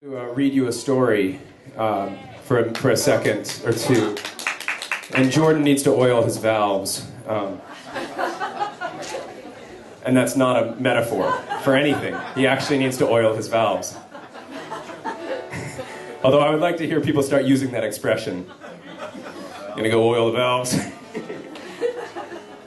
Read you a story for a second or two. And Jordan needs to oil his valves. And that's not a metaphor for anything. He actually needs to oil his valves. Although I would like to hear people start using that expression. Gonna go oil the valves.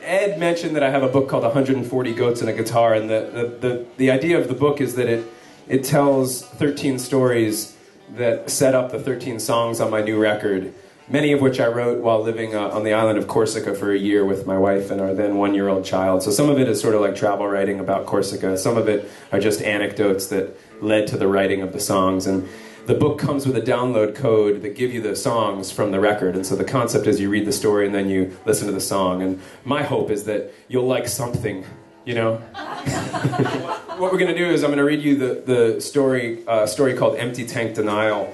Ed mentioned that I have a book called 140 Goats and a Guitar, and the idea of the book is that it tells 13 stories that set up the 13 songs on my new record, many of which I wrote while living on the island of Corsica for a year with my wife and our then one-year-old child. So some of it is sort of like travel writing about Corsica. Some of it are just anecdotes that led to the writing of the songs. And the book comes with a download code that give you the songs from the record. And so the concept is you read the story and then you listen to the song. And my hope is that you'll like something, you know? What we're going to do is I'm going to read you the story called Empty Tank Denial,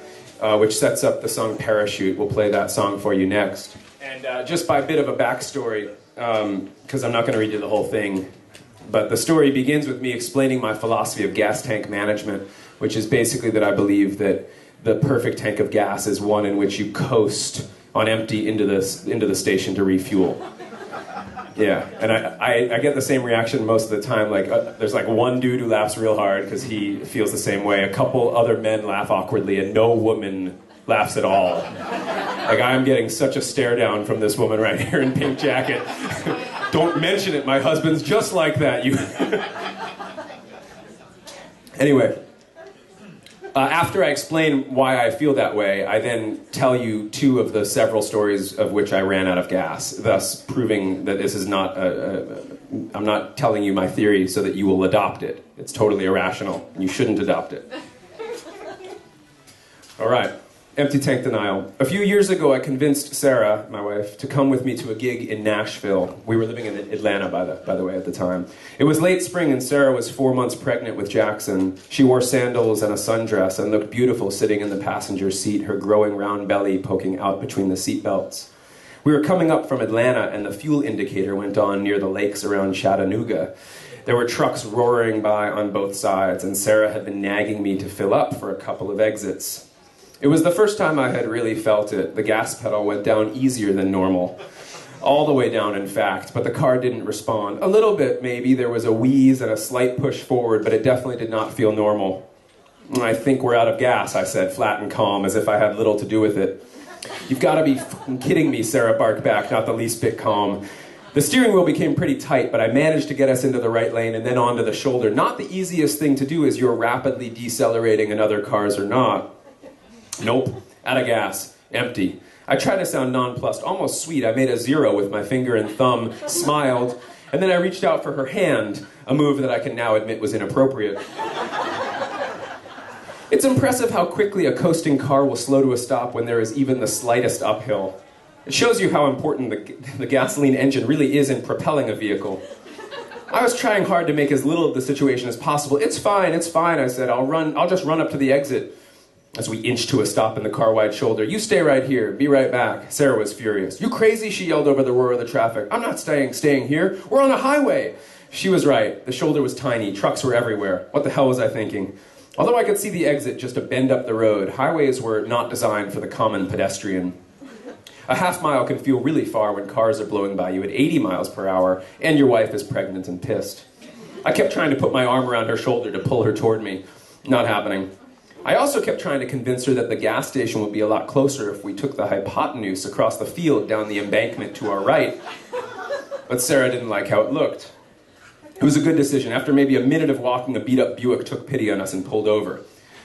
which sets up the song Parachute. We'll play that song for you next. And just by a bit of a backstory, because I'm not going to read you the whole thing, but the story begins with me explaining my philosophy of gas tank management, which is basically that I believe that the perfect tank of gas is one in which you coast on empty into the station to refuel. Yeah, and I get the same reaction most of the time. Like, there's like one dude who laughs real hard because he feels the same way. A couple other men laugh awkwardly, and no woman laughs at all. Like, I am getting such a stare down from this woman right here in pink jacket. Don't mention it, my husband's just like that. You. Anyway. After I explain why I feel that way, I then tell you two of the several stories of which I ran out of gas, thus proving that this is not I'm not telling you my theory so that you will adopt it. It's totally irrational. You shouldn't adopt it. All right. Empty Tank Denial. A few years ago, I convinced Sarah, my wife, to come with me to a gig in Nashville. We were living in Atlanta, by the way, at the time. It was late spring, and Sarah was 4 months pregnant with Jackson. She wore sandals and a sundress and looked beautiful sitting in the passenger seat, her growing round belly poking out between the seat belts. We were coming up from Atlanta, and the fuel indicator went on near the lakes around Chattanooga. There were trucks roaring by on both sides, and Sarah had been nagging me to fill up for a couple of exits. It was the first time I had really felt it. The gas pedal went down easier than normal. All the way down, in fact, but the car didn't respond. A little bit, maybe. There was a wheeze and a slight push forward, but it definitely did not feel normal. I think we're out of gas, I said, flat and calm, as if I had little to do with it. You've got to be f***ing kidding me, Sarah barked back, not the least bit calm. The steering wheel became pretty tight, but I managed to get us into the right lane and then onto the shoulder. Not the easiest thing to do as you're rapidly decelerating and other cars are not. Nope, out of gas, empty. I tried to sound nonplussed, almost sweet. I made a 0 with my finger and thumb, smiled, and then I reached out for her hand, a move that I can now admit was inappropriate. It's impressive how quickly a coasting car will slow to a stop when there is even the slightest uphill. It shows you how important the gasoline engine really is in propelling a vehicle. I was trying hard to make as little of the situation as possible. It's fine, I said. I'll just run up to the exit. As we inched to a stop in the car-wide shoulder. You stay right here. Be right back. Sarah was furious. You crazy? She yelled over the roar of the traffic. I'm not staying here. We're on a highway. She was right. The shoulder was tiny. Trucks were everywhere. What the hell was I thinking? Although I could see the exit just a bend up the road, highways were not designed for the common pedestrian. A half mile can feel really far when cars are blowing by you at 80 miles per hour and your wife is pregnant and pissed. I kept trying to put my arm around her shoulder to pull her toward me. Not happening. I also kept trying to convince her that the gas station would be a lot closer if we took the hypotenuse across the field down the embankment to our right. But Sarah didn't like how it looked. It was a good decision. After maybe a minute of walking, a beat-up Buick took pity on us and pulled over.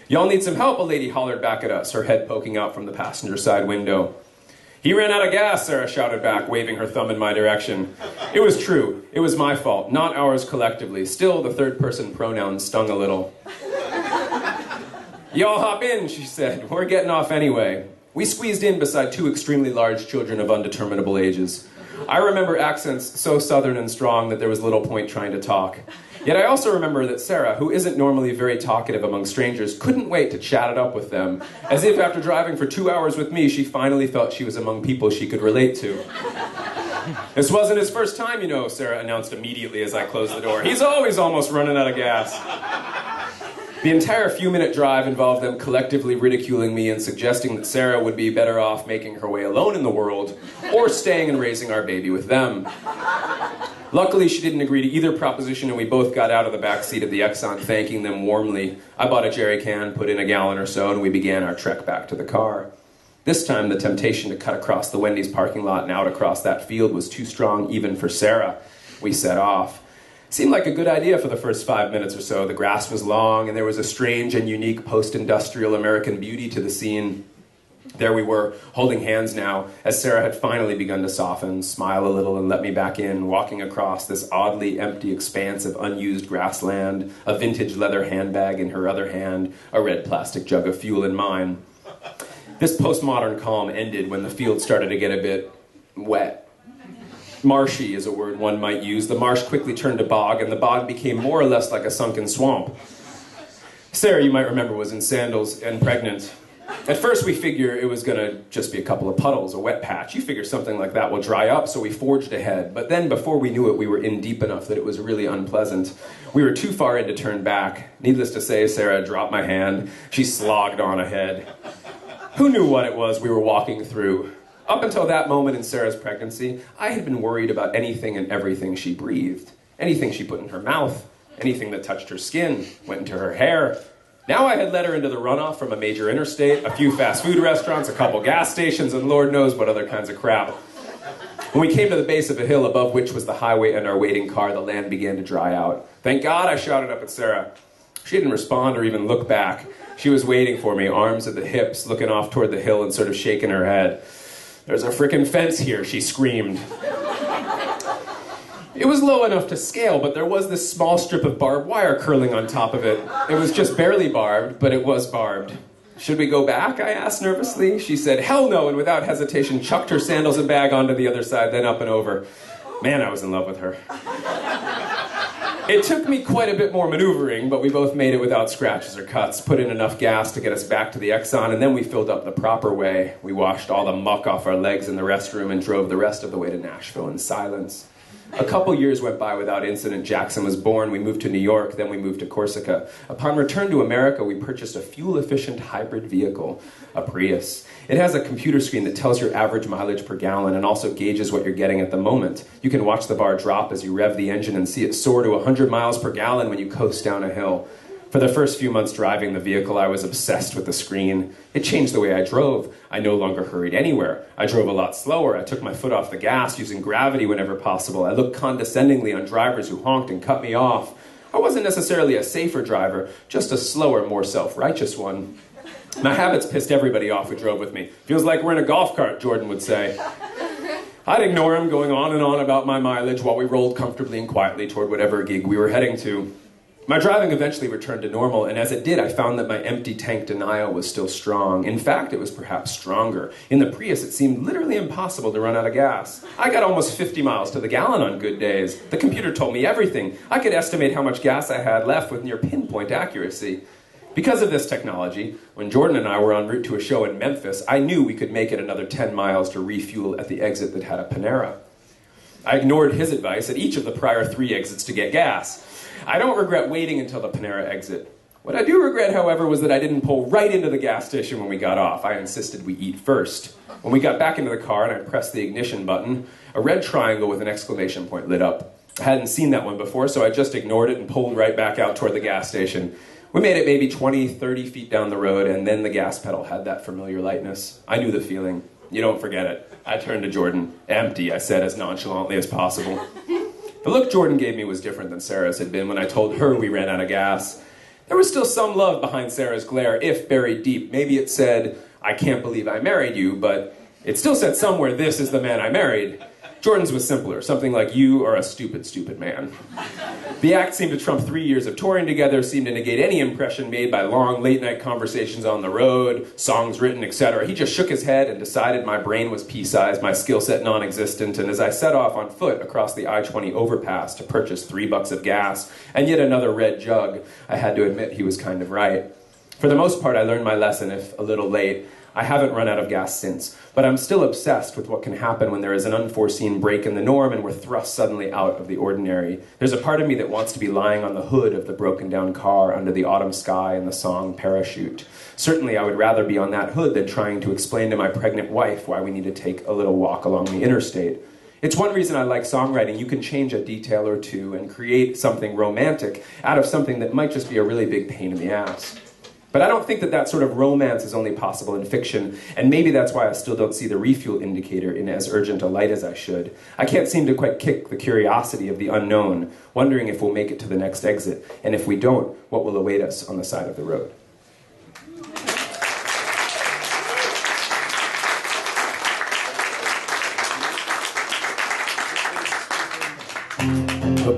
Y'all need some help, a lady hollered back at us, her head poking out from the passenger side window. He ran out of gas, Sarah shouted back, waving her thumb in my direction. It was true. It was my fault, not ours collectively. Still, the third-person pronoun stung a little. Y'all hop in, she said. We're getting off anyway. We squeezed in beside two extremely large children of undeterminable ages. I remember accents so southern and strong that there was little point trying to talk. Yet I also remember that Sarah, who isn't normally very talkative among strangers, couldn't wait to chat it up with them, as if after driving for 2 hours with me, she finally felt she was among people she could relate to. This wasn't his first time, you know, Sarah announced immediately as I closed the door. He's always almost running out of gas. The entire few-minute drive involved them collectively ridiculing me and suggesting that Sarah would be better off making her way alone in the world or staying and raising our baby with them. Luckily, she didn't agree to either proposition, and we both got out of the back seat of the Exxon, thanking them warmly. I bought a jerry can, put in a gallon or so, and we began our trek back to the car. This time, the temptation to cut across the Wendy's parking lot and out across that field was too strong even for Sarah. We set off. Seemed like a good idea for the first 5 minutes or so. The grass was long, and there was a strange and unique post-industrial American beauty to the scene. There we were, holding hands now, as Sarah had finally begun to soften, smile a little, and let me back in, walking across this oddly empty expanse of unused grassland, a vintage leather handbag in her other hand, a red plastic jug of fuel in mine. This postmodern calm ended when the field started to get a bit wet. Marshy is a word one might use. The marsh quickly turned to bog, and the bog became more or less like a sunken swamp. Sarah, you might remember, was in sandals and pregnant. At first we figured it was going to just be a couple of puddles, a wet patch. You figure something like that will dry up, so we forged ahead. But then before we knew it, we were in deep enough that it was really unpleasant. We were too far in to turn back. Needless to say, Sarah dropped my hand. She slogged on ahead. Who knew what it was we were walking through? Up until that moment in Sarah's pregnancy, I had been worried about anything and everything she breathed. Anything she put in her mouth, anything that touched her skin, went into her hair. Now I had led her into the runoff from a major interstate, a few fast food restaurants, a couple gas stations, and Lord knows what other kinds of crap. When we came to the base of a hill above which was the highway and our waiting car, the land began to dry out. Thank God, I shouted up at Sarah. She didn't respond or even look back. She was waiting for me, arms at the hips, looking off toward the hill and sort of shaking her head. "There's a frickin' fence here," she screamed. It was low enough to scale, but there was this small strip of barbed wire curling on top of it. It was just barely barbed, but it was barbed. "Should we go back?" I asked nervously. She said, "Hell no," and without hesitation chucked her sandals and bag onto the other side, then up and over. Man, I was in love with her. It took me quite a bit more maneuvering, but we both made it without scratches or cuts, put in enough gas to get us back to the Exxon, and then we filled up the proper way. We washed all the muck off our legs in the restroom and drove the rest of the way to Nashville in silence. A couple years went by without incident. Jackson was born. We moved to New York, then we moved to Corsica. Upon return to America, we purchased a fuel-efficient hybrid vehicle, a Prius. It has a computer screen that tells your average mileage per gallon and also gauges what you're getting at the moment. You can watch the bar drop as you rev the engine and see it soar to 100 miles per gallon when you coast down a hill. For the first few months driving the vehicle, I was obsessed with the screen. It changed the way I drove. I no longer hurried anywhere. I drove a lot slower. I took my foot off the gas, using gravity whenever possible. I looked condescendingly on drivers who honked and cut me off. I wasn't necessarily a safer driver, just a slower, more self-righteous one. My habits pissed everybody off who drove with me. "Feels like we're in a golf cart," Jordan would say. I'd ignore him, going on and on about my mileage while we rolled comfortably and quietly toward whatever gig we were heading to. My driving eventually returned to normal, and as it did, I found that my empty tank denial was still strong. In fact, it was perhaps stronger. In the Prius, it seemed literally impossible to run out of gas. I got almost 50 miles to the gallon on good days. The computer told me everything. I could estimate how much gas I had left with near pinpoint accuracy. Because of this technology, when Jordan and I were en route to a show in Memphis, I knew we could make it another 10 miles to refuel at the exit that had a Panera. I ignored his advice at each of the prior 3 exits to get gas. I don't regret waiting until the Panera exit. What I do regret, however, was that I didn't pull right into the gas station when we got off. I insisted we eat first. When we got back into the car and I pressed the ignition button, a red triangle with an exclamation point lit up. I hadn't seen that one before, so I just ignored it and pulled right back out toward the gas station. We made it maybe 20, 30 feet down the road, and then the gas pedal had that familiar lightness. I knew the feeling. You don't forget it. I turned to Jordan. "Empty," I said as nonchalantly as possible. The look Jordan gave me was different than Sarah's had been when I told her we ran out of gas. There was still some love behind Sarah's glare, if buried deep. Maybe it said, "I can't believe I married you," but it still said somewhere, "This is the man I married." Jordan's was simpler, something like, "You are a stupid, stupid man." The act seemed to trump 3 years of touring together, seemed to negate any impression made by long late-night conversations on the road, songs written, etc. He just shook his head and decided my brain was pea-sized, my skill set non-existent, and as I set off on foot across the I-20 overpass to purchase $3 of gas and yet another red jug, I had to admit he was kind of right. For the most part, I learned my lesson, if a little late. I haven't run out of gas since, but I'm still obsessed with what can happen when there is an unforeseen break in the norm and we're thrust suddenly out of the ordinary. There's a part of me that wants to be lying on the hood of the broken down car under the autumn sky and the song Parachute. Certainly I would rather be on that hood than trying to explain to my pregnant wife why we need to take a little walk along the interstate. It's one reason I like songwriting. You can change a detail or two and create something romantic out of something that might just be a really big pain in the ass. But I don't think that that sort of romance is only possible in fiction, and maybe that's why I still don't see the refuel indicator in as urgent a light as I should. I can't seem to quite kick the curiosity of the unknown, wondering if we'll make it to the next exit, and if we don't, what will await us on the side of the road.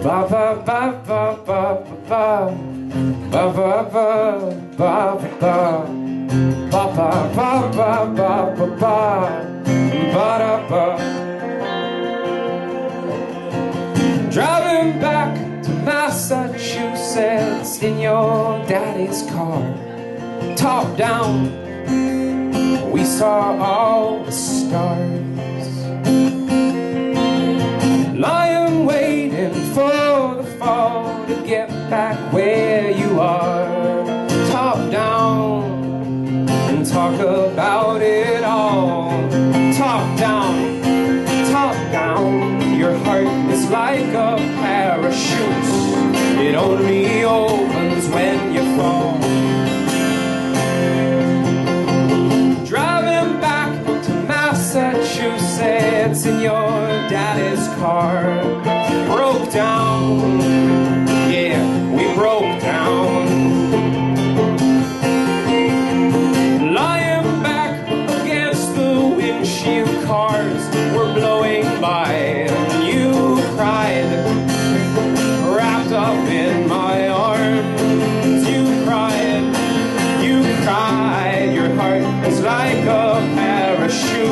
Ba ba ba ba ba ba ba ba ba ba ba ba ba ba ba ba ba. Driving back to Massachusetts in your daddy's car, top down, we saw all the stars. Lying waiting for the fall to get back where you are. Top down and talk about it all. Top down, your heart is like a parachute. It only opens when you fall. Driving back to Massachusetts in your daddy's car, broke down, yeah, we broke down. Lying back against the windshield, cars were blowing by, and you cried, wrapped up in my arms. You cried, your heart is like a parachute.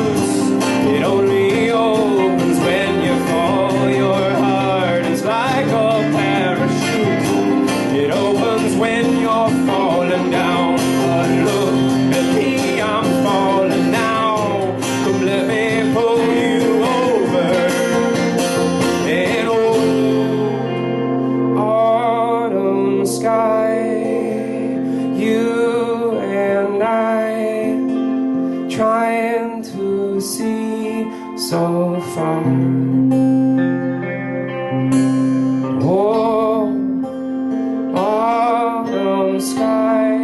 It only opens when you fall. Your heart is like a parachute. It opens when you're falling down. But look at me, I'm falling now. Come let me pull you over. An old autumn sky, you and I, trying to see so far. Oh, autumn sky,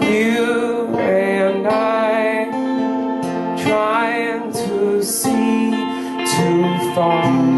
you and I, trying to see too far.